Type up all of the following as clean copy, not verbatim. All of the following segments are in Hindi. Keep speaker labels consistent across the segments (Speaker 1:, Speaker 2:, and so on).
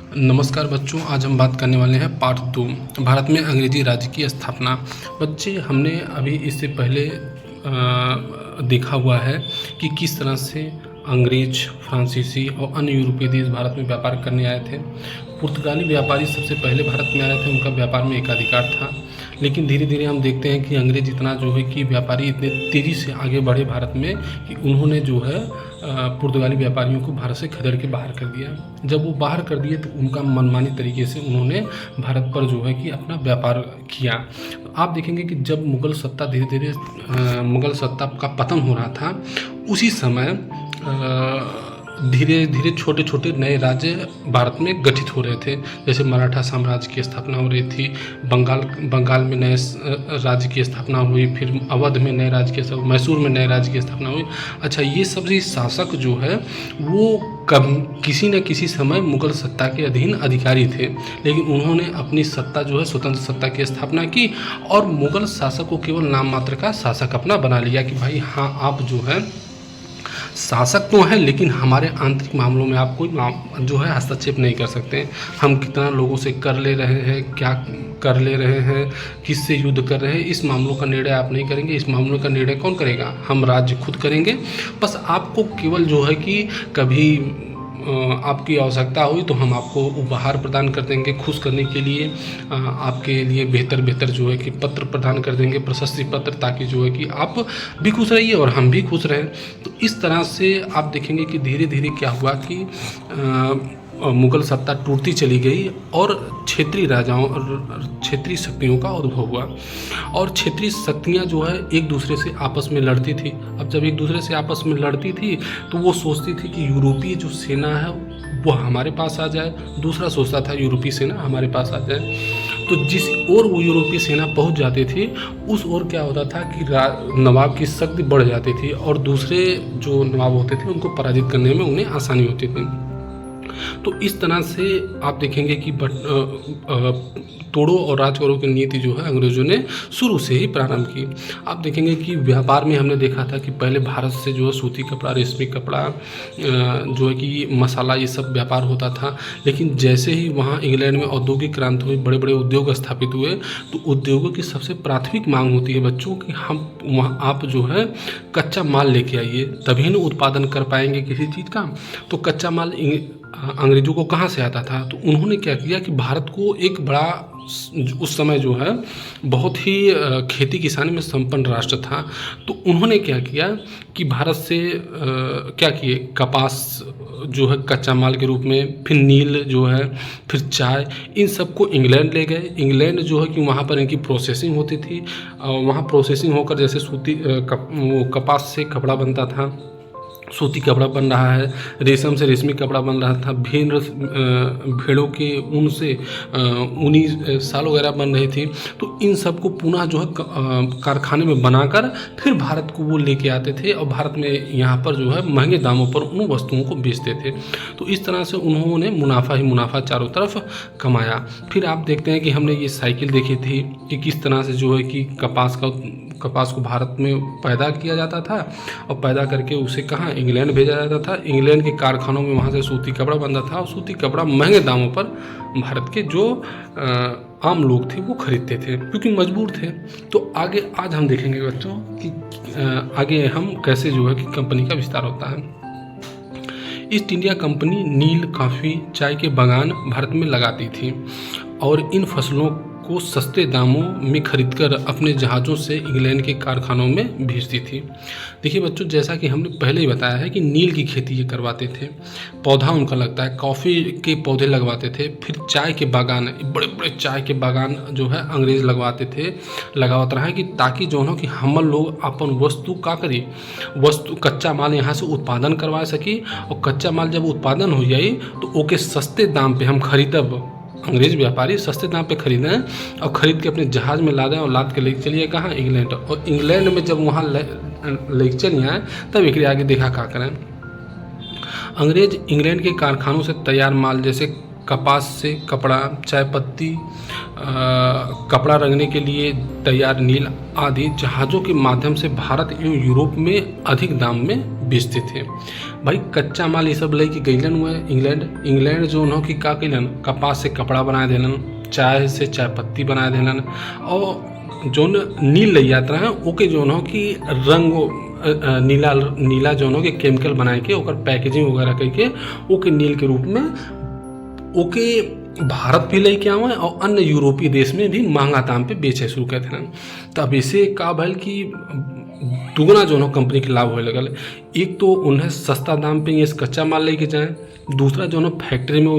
Speaker 1: नमस्कार बच्चों, आज हम बात करने वाले हैं पार्ट 2 भारत में अंग्रेजी राज्य की स्थापना। बच्चे, हमने अभी इससे पहले देखा हुआ है कि किस तरह से अंग्रेज, फ्रांसीसी और अन्य यूरोपीय देश भारत में व्यापार करने आए थे। पुर्तगाली व्यापारी सबसे पहले भारत में आए थे, उनका व्यापार में एकाधिकार था। लेकिन धीरे धीरे हम देखते हैं कि अंग्रेज इतना जो है कि व्यापारी इतने तेज़ी से आगे बढ़े भारत में कि उन्होंने जो है पुर्तगाली व्यापारियों को भारत से खदेड़ के बाहर कर दिया। जब वो बाहर कर दिए तो उनका मनमानी तरीके से उन्होंने भारत पर जो है कि अपना व्यापार किया। तो आप देखेंगे कि जब मुग़ल सत्ता धीरे धीरे मुग़ल सत्ता का पतन हो रहा था, उसी समय धीरे धीरे छोटे छोटे नए राज्य भारत में गठित हो रहे थे। जैसे मराठा साम्राज्य की स्थापना हो रही थी, बंगाल में नए राज्य की स्थापना हुई, फिर अवध में नए राज्य की, मैसूर में नए राज्य की स्थापना हुई। अच्छा, ये सब शासक जो है वो किसी न किसी समय मुग़ल सत्ता के अधीन अधिकारी थे, लेकिन उन्होंने अपनी सत्ता जो है स्वतंत्र सत्ता की स्थापना की और मुग़ल शासक को केवल नाम मात्र का शासक अपना बना लिया कि भाई हाँ, आप जो है शासक तो हैं, लेकिन हमारे आंतरिक मामलों में आप कोई जो है हस्तक्षेप नहीं कर सकते। हम कितना लोगों से कर ले रहे हैं, क्या कर ले रहे हैं, किससे युद्ध कर रहे हैं, इस मामलों का निर्णय आप नहीं करेंगे। इस मामलों का निर्णय कौन करेगा? हम राज्य खुद करेंगे। बस आपको केवल जो है कि कभी आपकी आवश्यकता हुई तो हम आपको उपहार प्रदान कर देंगे खुश करने के लिए, आपके लिए बेहतर जो है कि पत्र प्रदान कर देंगे, प्रशस्ति पत्र, ताकि जो है कि आप भी खुश रहिए और हम भी खुश रहें। तो इस तरह से आप देखेंगे कि धीरे धीरे क्या हुआ कि मुग़ल सत्ता टूटती चली गई और क्षेत्रीय राजाओं और क्षेत्रीय शक्तियों का उद्भव हुआ। और क्षेत्रीय शक्तियाँ जो है एक दूसरे से आपस में लड़ती थी। अब जब एक दूसरे से आपस में लड़ती थी तो वो सोचती थी कि यूरोपीय जो सेना है वो हमारे पास आ जाए, दूसरा सोचता था यूरोपीय सेना हमारे पास आ जाए। तो जिस ओर वो यूरोपीय सेना पहुंच जाती थी, उस ओर क्या होता था कि नवाब की शक्ति बढ़ जाती थी और दूसरे जो नवाब होते थे उनको पराजित करने में उन्हें आसानी होती थी। तो इस तरह से आप देखेंगे कि तोड़ो और राज करो की नीति जो है अंग्रेज़ों ने शुरू से ही प्रारंभ की। आप देखेंगे कि व्यापार में हमने देखा था कि पहले भारत से जो है सूती कपड़ा, रेशमी कपड़ा, जो है कि मसाला, ये सब व्यापार होता था। लेकिन जैसे ही वहाँ इंग्लैंड में औद्योगिक क्रांति हुई, बड़े बड़े उद्योग स्थापित हुए, तो उद्योगों की सबसे प्राथमिक मांग होती है बच्चों कि हम वहाँ आप जो है कच्चा माल लेके आइए, तभी न उत्पादन कर पाएंगे किसी चीज़ का। तो कच्चा माल अंग्रेज़ों को कहाँ से आता था? तो उन्होंने क्या किया कि भारत को एक बड़ा, उस समय जो है बहुत ही खेती किसानी में संपन्न राष्ट्र था, तो उन्होंने क्या किया कि भारत से क्या किए, कपास जो है कच्चा माल के रूप में, फिर नील जो है, फिर चाय, इन सबको इंग्लैंड ले गए। इंग्लैंड जो है कि वहाँ पर इनकी प्रोसेसिंग होती थी, वहाँ प्रोसेसिंग होकर जैसे सूती कपास से कपड़ा बनता था, सूती कपड़ा बन रहा है, रेशम से रेशमी कपड़ा बन रहा था, भेड़ों के ऊन से ऊनी शाल वगैरह बन रही थी। तो इन सब को पुनः जो है कारखाने में बनाकर फिर भारत को वो लेके आते थे और भारत में यहाँ पर जो है महंगे दामों पर उन वस्तुओं को बेचते थे। तो इस तरह से उन्होंने मुनाफा ही मुनाफा चारों तरफ कमाया। फिर आप देखते हैं कि हमने ये साइकिल देखी थी कि किस तरह से जो है कि कपास को भारत में पैदा किया जाता था और पैदा करके उसे कहाँ, इंग्लैंड भेजा जाता था। इंग्लैंड के कारखानों में वहाँ से सूती कपड़ा बनता था और सूती कपड़ा महंगे दामों पर भारत के जो आम लोग थे वो खरीदते थे, क्योंकि मजबूर थे। तो आगे आज हम देखेंगे बच्चों कि आगे हम कैसे जो है कि कंपनी का विस्तार होता है। ईस्ट इंडिया कंपनी नील, कॉफ़ी, चाय के बागान भारत में लगाती थी और इन फसलों को सस्ते दामों में खरीदकर अपने जहाज़ों से इंग्लैंड के कारखानों में भेजती थी। देखिए बच्चों, जैसा कि हमने पहले ही बताया है कि नील की खेती ये करवाते थे, पौधा उनका लगता है, कॉफ़ी के पौधे लगवाते थे, फिर चाय के बागान, बड़े बड़े चाय के बागान जो है अंग्रेज़ लगवाते थे, लगावत रहा है कि ताकि जो है कि हम लोग अपन वस्तु का करी, वस्तु कच्चा माल यहाँ से उत्पादन करवा सकी और कच्चा माल जब उत्पादन हो जाए तो ओके सस्ते दाम पे हम खरीदब। अंग्रेज व्यापारी सस्ते दाम पे खरीदें और ख़रीद के अपने जहाज़ में लादें और लाद के लेके चलिए कहाँ, इंग्लैंड। और इंग्लैंड में जब वहाँ लेके चलिए आए तब एक आगे देखा क्या करें। अंग्रेज इंग्लैंड के कारखानों से तैयार माल जैसे कपास से कपड़ा, चाय पत्ती, कपड़ा रंगने के लिए तैयार नील आदि जहाज़ों के माध्यम से भारत एवं यूरोप में अधिक दाम में बेचते थे। भाई कच्चा माल ये सब लेके गइलन हुए इंग्लैंड जो उन्हों की का कैलन, कपास से कपड़ा बना देलन, चाय से चाय पत्ती बना देलन, और जो नील ले यात्रा है ओके जो उन्हों की रंग नीला जो उन्हों के केमिकल बनाए के ओकर पैकेजिंग वगैरह करके ओके नील के रूप में ओके भारत भी लेके आवे और अन्य यूरोपीय देश में भी महंगा दाम पे बेचे शुरू कर देना। तब इसे का भल कि दुगना जो है कंपनी के लाभ होने लगल। एक तो उन्हें सस्ता दाम पे ये कच्चा माल लेके जाएं, दूसरा जो है फैक्ट्री में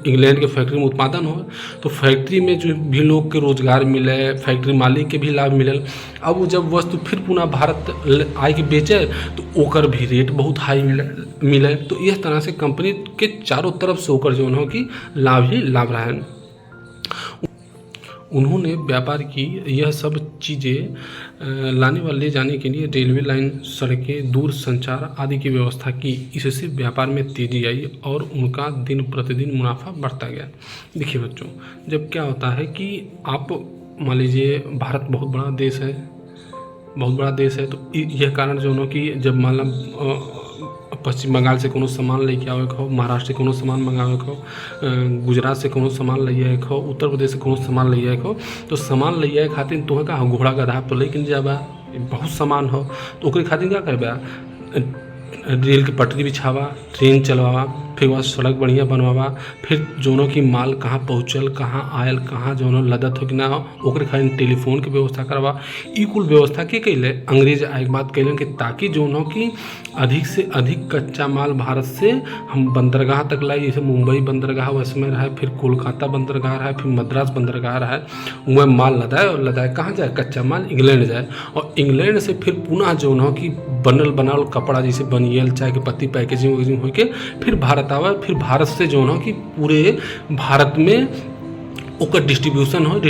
Speaker 1: इंग्लैंड के फैक्ट्री में उत्पादन हो तो फैक्ट्री में जो भी लोग के रोजगार मिले, फैक्ट्री मालिक के भी लाभ मिलल। अब वो जब वस्तु फिर पुनः भारत आए के बेचे तो ओकर भी रेट बहुत हाई मिले। तो इस तरह से कंपनी के चारों तरफ से ओकर जो है कि लाभ ही लाभ रहा है। उन्होंने व्यापार की यह सब चीज़ें लाने व ले जाने के लिए रेलवे लाइन, सड़कें, दूर संचार आदि की व्यवस्था की। इससे व्यापार में तेज़ी आई और उनका दिन प्रतिदिन मुनाफा बढ़ता गया। देखिए बच्चों, जब क्या होता है कि आप मान लीजिए भारत बहुत बड़ा देश है तो यह कारण जो है कि जब मान लो पश्चिम बंगाल से कोनो सामान लेके आवे के हो, महाराष्ट्र से कोनो सामान मंगावे के हो, गुजरात से कोनो सामान ले आए के हो, उत्तर प्रदेश से कोनो सामान ले आए के हो, तो सामान ले आए खातिर तोहे का घोड़ा गधा तो लेकिन जाबा बहुत सामान हो तो ओकरे खातिर क्या करबा, रेल की पटरी बिछावा, ट्रेन चलवावा, फिर वहाँ सड़क बढ़िया बनवावा, फिर जोनों की माल कहाँ पहुँचल, कहाँ आयल, कहाँ जोनों लदत हो कि ना हो, ओकरे खातिर टेलीफोन की व्यवस्था करवा। ई कुल व्यवस्था के कैले अंग्रेज आए बात कैलन कि ताकि जोनों की अधिक से अधिक कच्चा माल भारत से हम बंदरगाह तक लाई। जैसे मुंबई बंदरगाह उसमें रहा है, फिर कोलकाता बंदरगाह रहा है, फिर मद्रास बंदरगाह रहा है, वह माल लदाए और लदाए कहाँ जाए, कच्चा माल इंग्लैंड जाए, और इंग्लैंड से फिर पुनः जो है कि बनावल कपड़ा जैसे बनियल चाय की पत्ती पैकेजिंग वैकेजिंग होके फिर भारत आवा। फिर भारत से जो है कि पूरे भारत में ओकर डिस्ट्रीब्यूशन हो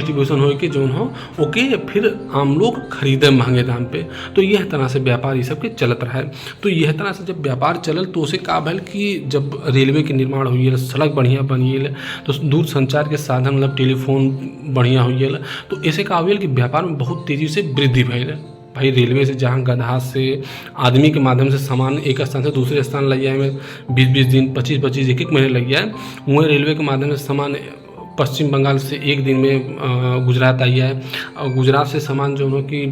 Speaker 1: के जो हो ओके फिर आम लोग खरीदे महंगे दाम पे। तो यह तरह से व्यापार ये सब के चलत रहा है। तो यह तरह से जब व्यापार चलल तो उसे का भल कि जब रेलवे के निर्माण हुई, सड़क बढ़िया बनिए, तो दूर संचार के साधन मतलब टेलीफोन बढ़िया हुई, तो ऐसे का हुई कि व्यापार में बहुत तेज़ी से वृद्धि भइल। भाई रेलवे से जहाँ गधा से आदमी के माध्यम से सामान एक स्थान से दूसरे स्थान ले जाए में 20-20 दिन 25-25 एक महीने लग जाए, वहीं रेलवे के माध्यम से सामान पश्चिम बंगाल से एक दिन में गुजरात आई है, और गुजरात से सामान जो है कि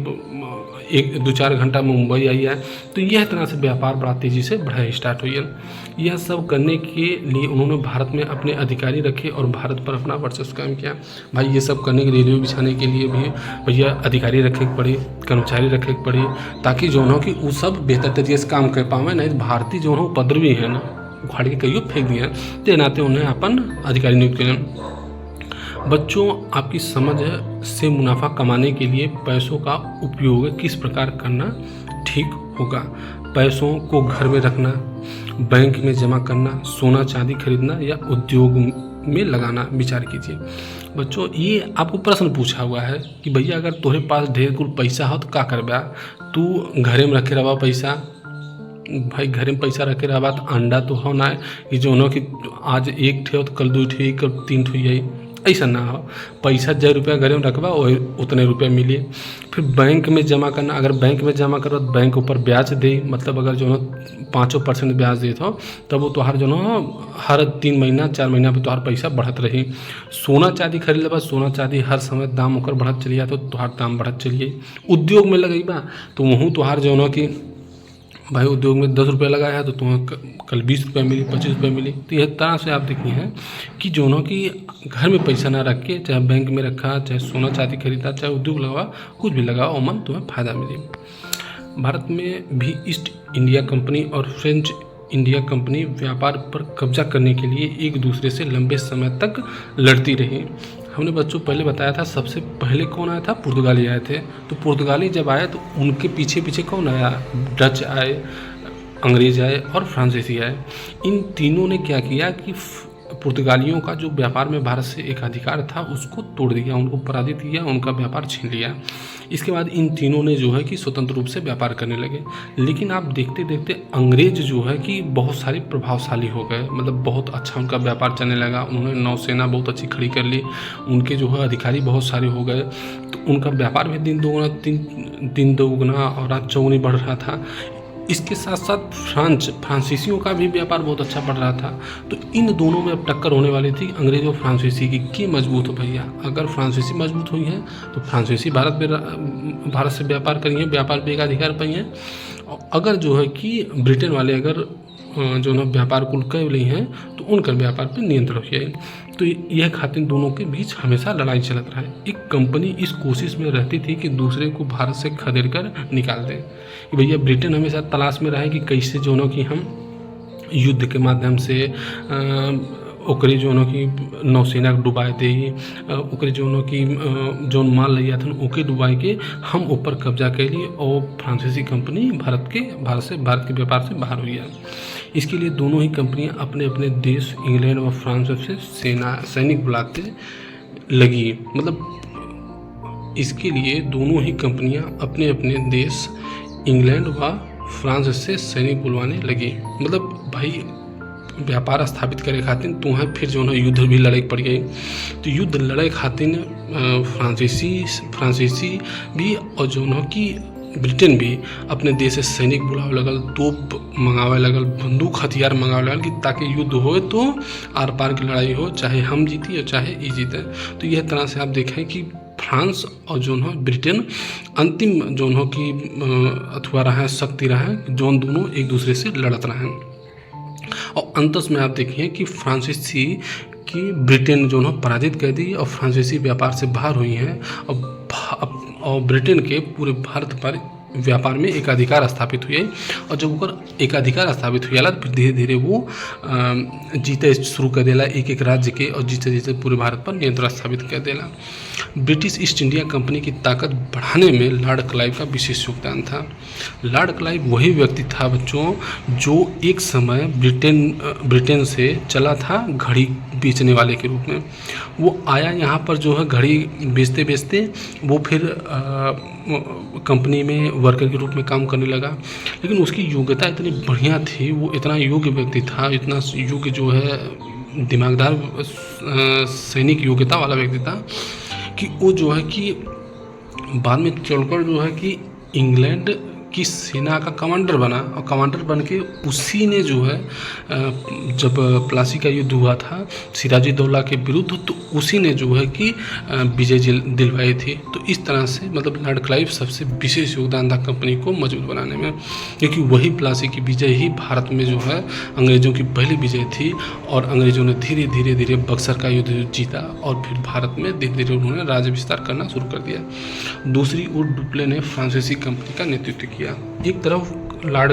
Speaker 1: 1-2-4 घंटा में मुंबई आई है। तो यह तरह से व्यापार बड़ा तेज़ी से बढ़ा स्टार्ट हुई है। यह सब करने के लिए उन्होंने भारत में अपने अधिकारी रखे और भारत पर अपना वर्चस्व कायम किया। भाई ये सब करने के लिए रेलवे बिछाने के लिए भी भैया अधिकारी रखे के पड़े, कर्मचारी रखे के पड़े, ताकि जो है कि वो सब बेहतर तरीके से काम कर पावे। नहीं भारतीय जो है उपद्रवी है ना, उखाड़ के कईयों फेंक दिए, तो नाते उन्हें अपन अधिकारी नियुक्त किया। बच्चों, आपकी समझ से मुनाफा कमाने के लिए पैसों का उपयोग किस प्रकार करना ठीक होगा। पैसों को घर में रखना, बैंक में जमा करना, सोना चांदी खरीदना या उद्योग में लगाना, विचार कीजिए। बच्चों, ये आपको प्रश्न पूछा हुआ है कि भैया अगर तुम्हारे पास ढेर कुल पैसा हो तो क्या करबा, तू घरे में रखे रहा पैसा। भाई घरे में पैसा रखे रहा तो अंडा तो होना है कि जो हो कि आज एक ठे हो तो कल 2 ठे, कल 3 ठे यही, ऐसा ना हो। पैसा जो रुपया घरे में रखबा वही उतने रुपये मिली। फिर बैंक में जमा करना, अगर बैंक में जमा करो तो बैंक ऊपर ब्याज दे, मतलब अगर जो है 5% ब्याज देते हो तब वो तोहार जो है हर 3 महीना 4 महीना पे तोहार पैसा बढ़त रही। सोना चांदी खरीद लेबा, सोना चांदी हर समय दाम ओकर बढ़त चलिए तो तोहार दाम बढ़त चलिए। उद्योग में लगेबा तो वहूँ तोहार जो है कि भाई उद्योग में 10 रुपये लगाया है तो तुम्हें कल 20 रुपये मिली, 25 रुपये मिली। तो यह तरह से आप देखिए हैं कि जो है कि घर में पैसा ना रख के, चाहे बैंक में रखा, चाहे सोना चांदी खरीदा, चाहे उद्योग लगा, कुछ भी लगाओ, अमन तुम्हें फ़ायदा मिले। भारत में भी ईस्ट इंडिया कंपनी और फ्रेंच इंडिया कंपनी व्यापार पर कब्जा करने के लिए एक दूसरे से लंबे समय तक लड़ती रही। हमने बच्चों पहले बताया था सबसे पहले कौन आया था, पुर्तगाली आए थे। तो पुर्तगाली जब आए तो उनके पीछे पीछे कौन आया, डच आए, अंग्रेज आए और फ्रांसीसी आए। इन तीनों ने क्या किया कि पुर्तगालियों का जो व्यापार में भारत से एक अधिकार था उसको तोड़ दिया, उनको पराजित किया, उनका व्यापार छीन लिया। इसके बाद इन तीनों ने जो है कि स्वतंत्र रूप से व्यापार करने लगे। लेकिन आप देखते देखते अंग्रेज जो है कि बहुत सारे प्रभावशाली हो गए, मतलब बहुत अच्छा उनका व्यापार चलने लगा। उन्होंने नौसेना बहुत अच्छी खड़ी कर ली, उनके जो है अधिकारी बहुत सारे हो गए, तो उनका व्यापार भी दिन दोगुना और रात चौगुनी बढ़ रहा था। इसके साथ साथ फ्रांसीसियों का भी व्यापार बहुत अच्छा बढ़ रहा था। तो इन दोनों में अब टक्कर होने वाली थी अंग्रेज़ी और फ्रांसीसी की, कि मजबूत हो भैया। अगर फ्रांसीसी मजबूत हुई हैं तो फ्रांसीसी भारत से व्यापार करेंगे, व्यापार पे एक अधिकार पाई हैं। अगर जो है कि ब्रिटेन वाले अगर जो है व्यापार कुल कर ली हैं तो उनका व्यापार पर नियंत्रण हो जाए। तो यह खातिर दोनों के बीच हमेशा लड़ाई चलत रहा है। एक कंपनी इस कोशिश में रहती थी कि दूसरे को भारत से खदेड़ कर निकाल दें, कि भैया ब्रिटेन हमेशा तलाश में रहा है कि कैसे जो है कि हम युद्ध के माध्यम से ओकरी जो है कि नौसेना के डुबाए थे, ओकरी जो है कि जो माल लिया था ओके डुबाए के हम ऊपर कब्जा कर लिए और फ्रांसीसी कंपनी भारत के व्यापार से बाहर हुई है। इसके लिए दोनों ही कंपनियां अपने अपने देश इंग्लैंड व फ्रांस से सैनिक बुलाते लगी। मतलब इसके लिए दोनों ही कंपनियां अपने अपने देश इंग्लैंड व फ्रांस से सैनिक बुलवाने लगी। मतलब भाई व्यापार स्थापित करे खातिर तुम्हें फिर जो है युद्ध भी लड़ाई पड़ गई। तो युद्ध लड़ाई खातिर फ्रांसीसी भी और जो है कि ब्रिटेन भी अपने देश से सैनिक बुलावे लगल, तोप मंगावे लगल, बंदूक हथियार मंगावे लगल, कि ताकि युद्ध हो तो आर पार की लड़ाई हो, चाहे हम जीती और चाहे ये जीते। तो यह तरह से आप देखें कि फ्रांस और जो है ब्रिटेन अंतिम जो है कि अथवा रहा है, शक्ति रहा है, जो दोनों एक दूसरे से लड़त रहे हैं। और अंतस में आप देखिए कि फ्रांसीसी की ब्रिटेन जो है पराजित कर दी और फ्रांसीसी व्यापार से बाहर हुई हैं और ब्रिटेन के पूरे भारत पर व्यापार में एकाधिकार स्थापित हुए। और जब ओकर एकाधिकार स्थापित हुआ फिर धीरे धीरे वो जीते शुरू कर देला एक एक राज्य के, और जीते जीते पूरे भारत पर नियंत्रण स्थापित कर देला। ब्रिटिश ईस्ट इंडिया कंपनी की ताकत बढ़ाने में लॉर्ड क्लाइव का विशेष योगदान था। लॉर्ड क्लाइव वही व्यक्ति था बच्चों जो एक समय ब्रिटेन से चला था घड़ी बेचने वाले के रूप में। वो आया यहाँ पर जो है घड़ी बेचते बेचते वो फिर कंपनी में वर्कर के रूप में काम करने लगा। लेकिन उसकी योग्यता इतनी बढ़िया थी, वो इतना योग्य व्यक्ति था, इतना योग्य जो है दिमागदार सैनिक योग्यता वाला व्यक्ति था कि वो जो है कि बाद में चलकर जो है कि इंग्लैंड की सेना का कमांडर बना। और कमांडर बन के उसी ने जो है जब प्लासी का युद्ध हुआ था सिराजुद्दौला के विरुद्ध, तो उसी ने जो है कि विजय दिलवाई थी। तो इस तरह से मतलब लॉर्ड क्लाइव सबसे विशेष योगदान था कंपनी को मजबूत बनाने में, क्योंकि वही प्लासी की विजय ही भारत में जो है अंग्रेज़ों की पहली विजय थी। और अंग्रेज़ों ने धीरे धीरे धीरे बक्सर का युद्ध जीता और फिर भारत में धीरे धीरे उन्होंने राज्य विस्तार करना शुरू कर दिया। दूसरी ओर डुप्ले ने फ्रांसीसी कंपनी का नेतृत्व किया। एक तरफ लॉर्ड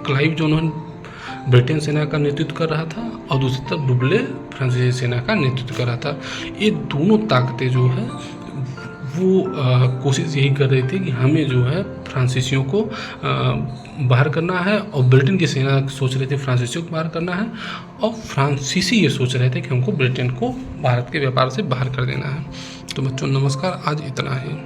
Speaker 1: क्लाइव जो उन्होंने ब्रिटेन सेना का नेतृत्व कर रहा था और दूसरी तरफ डुप्ले फ्रांसीसी सेना का नेतृत्व कर रहा था। ये दोनों ताकतें जो है वो कोशिश यही कर रही थी कि हमें जो है फ्रांसीसियों को बाहर करना है, और ब्रिटेन की सेना सोच रही थी फ्रांसीसियों को बाहर करना है, और फ्रांसीसी ये सोच रहे थे कि हमको ब्रिटेन को भारत के व्यापार से बाहर कर देना है। तो बच्चों नमस्कार, आज इतना ही।